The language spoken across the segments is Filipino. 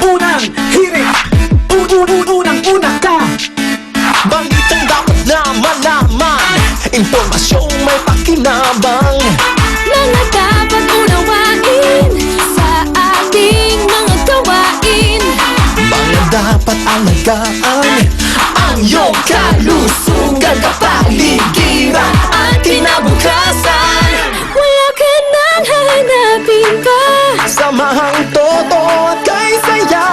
unang hirit. Unang-una ka. Balitang dapat na malaman, impormasyong may pakinabang. Mga dapat unawain sa ating mga gawain. Mga dapat alagaan, ang iyong kalusugan, kapaligiran, ang kinabukasan. Wala ka nang hahanapin pa. Samahang totoo at kay saya,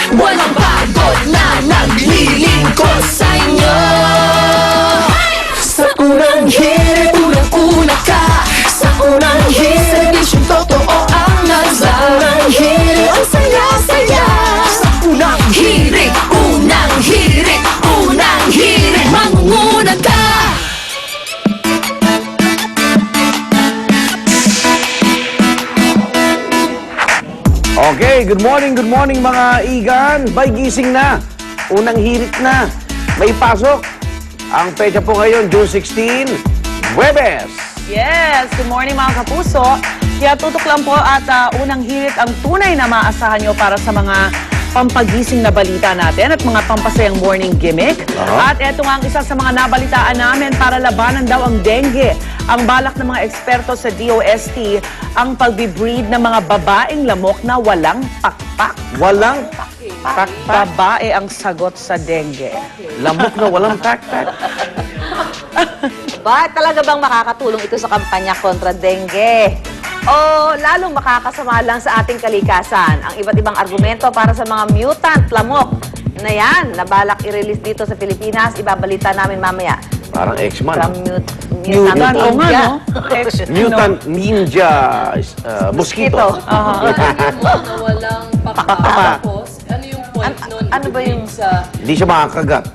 Walang pagod na naglilingkod sa inyo. sa unang hirit, unang-una ka. Sa unang hirit, serbisyong totoo ang nasa. Sa unang hirit, ang saya-saya. Sa unang hirit, unang hirit, unang hirit, mangunguna ka. Okay, good morning mga igan. Bay, gising na. Unang hirit na. May pasok. Ang pecha po ngayon, June 16, Huwebes. Yes, good morning mga kapuso. Kaya tutok lang po at unang hirit ang tunay na maasahan nyo para sa mga pampagising na balita natin at mga pampasayang morning gimmick. At eto nga ang isa sa mga nabalitaan namin para labanan daw ang dengue. Ang balak ng mga eksperto sa DOST, ang pagbibreed ng mga babaeng lamok na walang pakpak. Walang tak-tak. Babae ang sagot sa dengue. Lamok na walang tak-tak. Ba, talaga bang makakatulong ito sa kampanya kontra dengue? O lalong makakasama lang sa ating kalikasan ang iba't ibang argumento para sa mga mutant lamok na yan, na balak i-release dito sa Pilipinas? Ibabalita namin mamaya. Parang X-Man. From Mutant, oo nga, ninja. no? Mutant Ninja Mosquito. Walang Pakpak. pakapos. Ano yung point nun? ano ba yung- Hindi siya makakagat.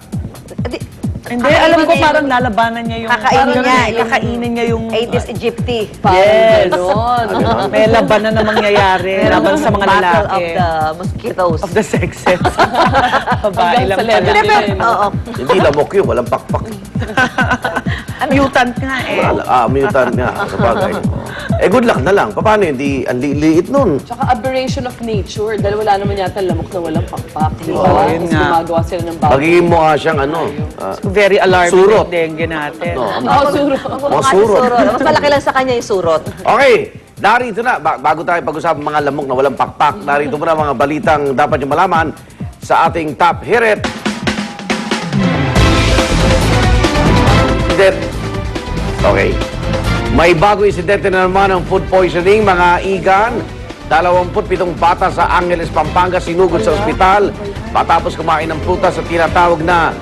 Hindi, alam ko parang lalabanan niya yung... Kakainin parang niya, Kakainin niya yung... Aedes aegypti. Yes. Ganon. May labanan na mangyayari laban sa mga Battle lalaki. of the mosquitoes. Of the sexes. Babae lang Hanggang sa pala. level din. Oo. Hindi lamok yun, walang pakpak. Mutant nga eh. Mutant nga, sa bagay. Eh, good luck na lang. Paano yun? Di, ang liit nun. Tsaka aberration of nature. Dahil wala naman yata lamok na walang pakpak. Di ba? Oo, yun Tapos nga. gumagawa sila ng bago. Magiging mukha siyang ano. Very alarming Surot. yung dengue natin. No, Oo, suro. mga Kasi surot. Mas malaki lang sa kanya yung surot. Okay, narito na. Bago tayo pag-usapan mga lamok na walang pakpak, narito muna mga balitang dapat nyo malaman sa ating top hirit. Okay. May bago insidente na naman ng food poisoning, mga igan. 27 bata sa Angeles, Pampanga sinugod sa ospital matapos kumain ng prutas sa tinatawag na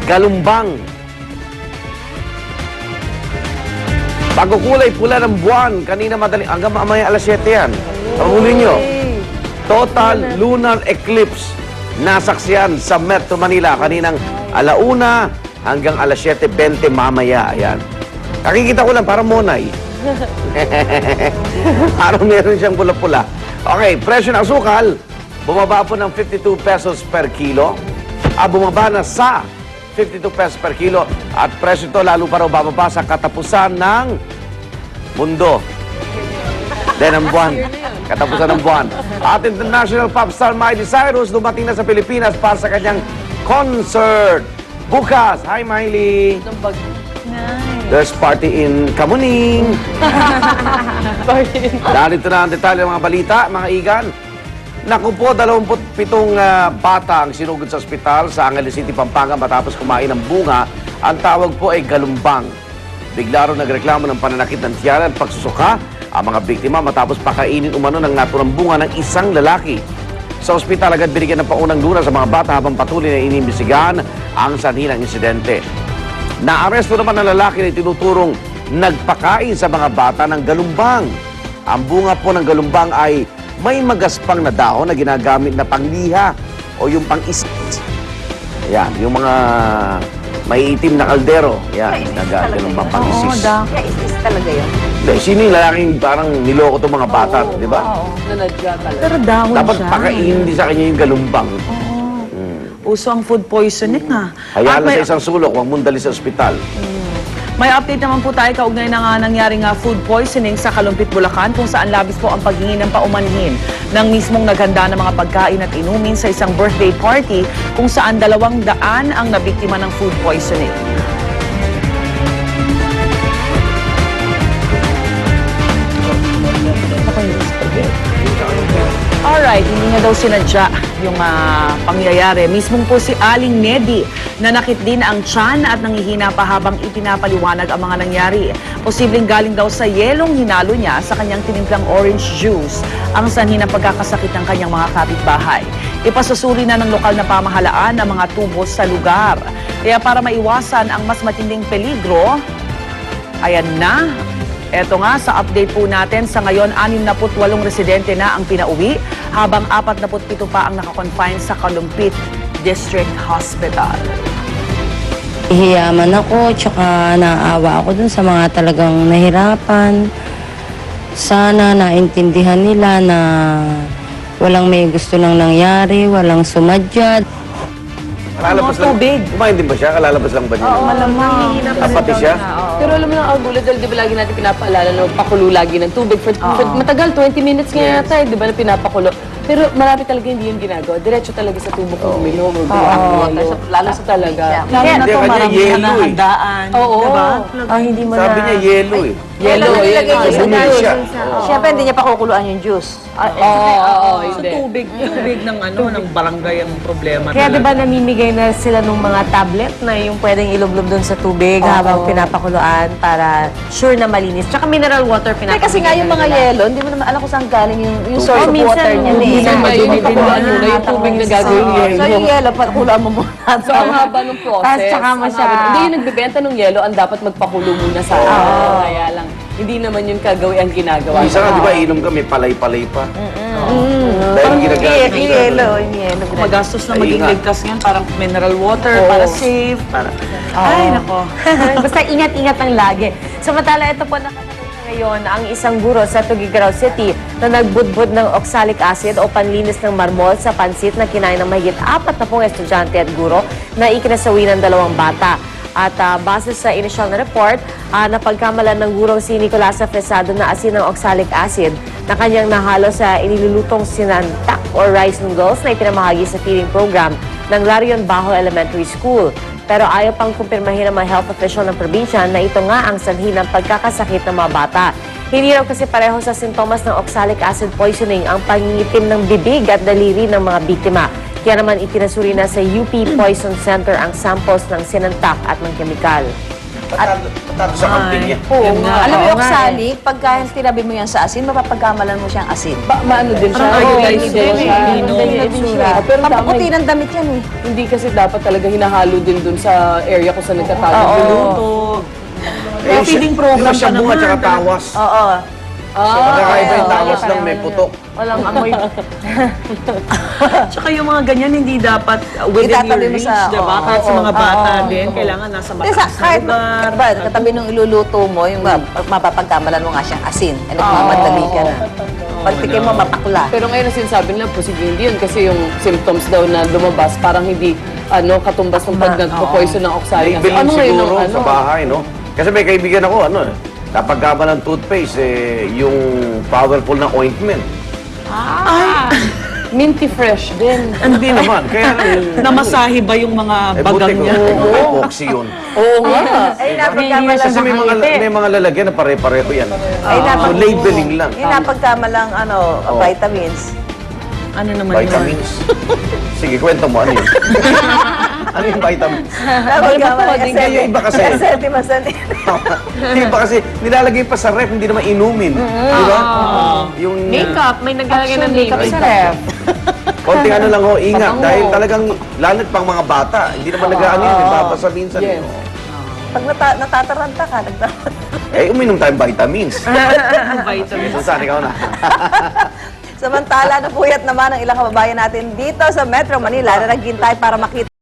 galumbang. Pagkukulay pula ng buwan, kanina madaling, hanggang mamaya alas 7 yan. Pahuli nyo. Total lunar eclipse nasaksiyan sa Metro Manila kaninang alauna hanggang alas 7:20 mamaya. Ayan. Nakikita ko lang, parang monay. Parang meron siyang pula-pula. Okay, presyo ng asukal, bumaba po ng 52 pesos per kilo. Bumaba na sa 52 pesos per kilo. At presyo ito lalo pa raw bababa sa katapusan ng mundo. Then ang buwan. Katapusan ng buwan. At international pop star Miley Cyrus dumating na sa Pilipinas para sa kanyang concert. Bukas. Hi, Miley. There's party in Kamuning. Narito na ang detalye ng mga balita, mga igan. Naku po, 27 bata ang sinugod sa ospital sa Angeles City, Pampanga matapos kumain ng bunga. Ang tawag po ay galumbang. Bigla raw nagreklamo ng pananakit ng tiyan at pagsusuka ang mga biktima matapos pakainin umano ng naturang bunga ng isang lalaki. Sa ospital agad binigyan ng paunang luna sa mga bata habang patuloy na inimbestigahan ang sanhi ng insidente. Naaresto naman ng lalaki na tinuturong nagpakain sa mga bata ng galumbang. Ang bunga po ng galumbang ay may magaspang na dahon na ginagamit na pangliha o yung pang-isis. Ayan, yung mga may itim na kaldero. Yan, galumbang pang-isis. Kaya is talaga yun. Sino yung lalaking parang niloko itong mga bata, di ba? Nanadya talaga. Pero dahon Dapat siya. pakainin din sa kanya yung galumbang. Uso ang food poisoning ha. Hayala At may, sa isang sulok, huwag mong dali sa ospital. May update naman po tayo kaugnay na nga nangyaring food poisoning sa Kalumpit, Bulacan kung saan labis po ang paghingi ng paumanhin ng mismong naghanda ng mga pagkain at inumin sa isang birthday party kung saan 200 ang nabiktima ng food poisoning. Alright, hindi niya daw sinadya yung pangyayari. Mismong po si Aling Nedi, nanakit din ang tiyan at nangihina pa habang ipinapaliwanag ang mga nangyari. Posibleng galing daw sa yelong hinalo niya sa kanyang tinimplang orange juice ang sanhi ng pagkakasakit ng kanyang mga kapitbahay. Ipasusuri na ng lokal na pamahalaan ang mga tubos sa lugar. Kaya para maiwasan ang mas matinding peligro, ayan na. Eto nga, sa update po natin, sa ngayon, 68 residente na ang pinauwi, habang 47 pa ang nakakonfine sa Kalumpit District Hospital. Hiyaman ako, tsaka naawa ako dun sa mga talagang nahirapan. Sana naintindihan nila na walang may gusto nang nangyari, walang sumadya. Kalalabas lang. Tubig. Kumain din ba siya? Kalalabas lang ba niya? Malamang. Pati siya? Pero alam mo lang, Agulo, dahil di ba lagi natin pinapaalala na magpakulo lagi ng tubig for matagal, 20 minutes nga yata, di ba, na pinapakulo. Pero marami talaga hindi yung ginagawa. Diretso talaga sa tubo kung uminom. Lalo sa talaga. Lalo na Hindi, ito, kanya marami yelo na eh. handaan. Oo. Diba? Hindi mo Sabi niya yelo eh. Yelo, Nilagay niya sa Bumili juice. siya. Siyempre, hindi niya pa kukuluan yung juice. Oo, Sa tubig ng ng barangay ang problema. Kaya diba namimigay na sila ng mga tablet na yung pwedeng ilublob doon sa tubig habang pinapakuluan para sure na malinis. Tsaka mineral water Hindi, pinapakuluan. kasi nga yung mga yelo, hindi mo naman alam kung saan galing yung source of minsan, water niya. Minsan ba yung ipakuluan nyo na yung tubig na gagawin yelo? So yung yelo, kuluan mo muna. So, ang haba ng process. Tapos tsaka mo ang siya- haba- Hindi yung nagbebenta ng yelo, ang dapat magpakulo muna sa kaya lang, hindi naman yung kagawi ang ginagawa. Isa nga, di ba, inom ka, may palay-palay pa. Dahil ginagamit Yung yelo, yung yelo. Magastos na Ay, maging ingat. ligtas ngayon, parang mineral water, para safe, para... Ay, nako. Basta ingat-ingat lang lagi. Samantala, ito po nakakatawa ngayon ang isang guro sa Tuguegarao City na nagbudbud ng oxalic acid o panlinis ng marmol sa pansit na kinain ng mahigit 40 estudyante at guro na ikinasawi ng 2 bata. At base sa inisyal na report, napagkamalan ng gurong si Nicolasa Fresado na asin ng oxalic acid na kanyang nahalo sa inilulutong sinantak or rice noodles na ipinamahagi sa feeding program ng Larion Bajo Elementary School. Pero ayaw pang kumpirmahin ng mga health official ng probinsya na ito nga ang sanhi ng pagkakasakit ng mga bata. Hindi raw kasi pareho sa sintomas ng oxalic acid poisoning ang pangingitim ng bibig at daliri ng mga biktima. Kaya naman itinasuri na sa UP Poison Center ang samples ng sinantak at ng kemikal. Patado sa camping niya. Oo nga. Alam mo yung Oo nga oxalic, pagka tinabi mo yan sa asin, mapapagkamalan mo siyang asin. Maano din siya? Parang iodized Hindi din siya. eh. Hindi din siya. Pero Pampaputi tama, ng damit yan eh. hindi kasi dapat talaga hinahalo din dun sa area kung saan nagtatalo. Luto. Kaya feeding program Yung siya pa bunga naman. tsaka tawas. Oo. Pagkakaiba yung tawas lang may putok. Walang amoy. Tsaka yung mga ganyan, hindi dapat within your Itatabi mo reach, sa- diba? oo, Kahit sa mga oo, bata oo, din, kailangan nasa Hindi, sa, mataas na kahit lugar. ba, katabi nung iluluto mo, yung mapapagkamalan mo nga siyang asin. Eh, nagmamadali ka na. Pagtikim mo, mapakla. Pero ngayon ang sinasabi nila, posible hindi yun kasi yung symptoms daw na lumabas, parang hindi katumbas ng pag nagpo-poison ng oxalic acid. Labeling ngayon siguro ang sa bahay, no? Kasi may kaibigan ako, kapag gaba ng toothpaste, yung powerful na ointment. Minty fresh din. Hindi naman. Kaya Namasahe ba yung mga bagang buti niya? ko, may epoxy yun. Oo nga. Ay, napagkamalang Kasi may mga lalagyan na pare-pareho yan. Ay, So, labeling lang. Yung napagkamalang vitamins. Ano naman yun? Vitamins. Sige, kwento mo. Ano yun? Ano yung vitamins? Napagkamalang Hindi, yung iba kasi. Yung iba kasi, nilalagay pa sa ref, hindi naman inumin. Di ba? Yung Makeup, may naglalagay ng makeup sa ref. konting ano lang ho, ingat. Dahil talagang, lalo pang mga bata, hindi naman nag-ano yun, babasa minsan. Yes. Pag natataranta ka, Uminom tayong vitamins. Vitamins. Saan ikaw na? Samantala, napuyat naman ang ilang kababayan natin dito sa Metro Manila na naghintay para makita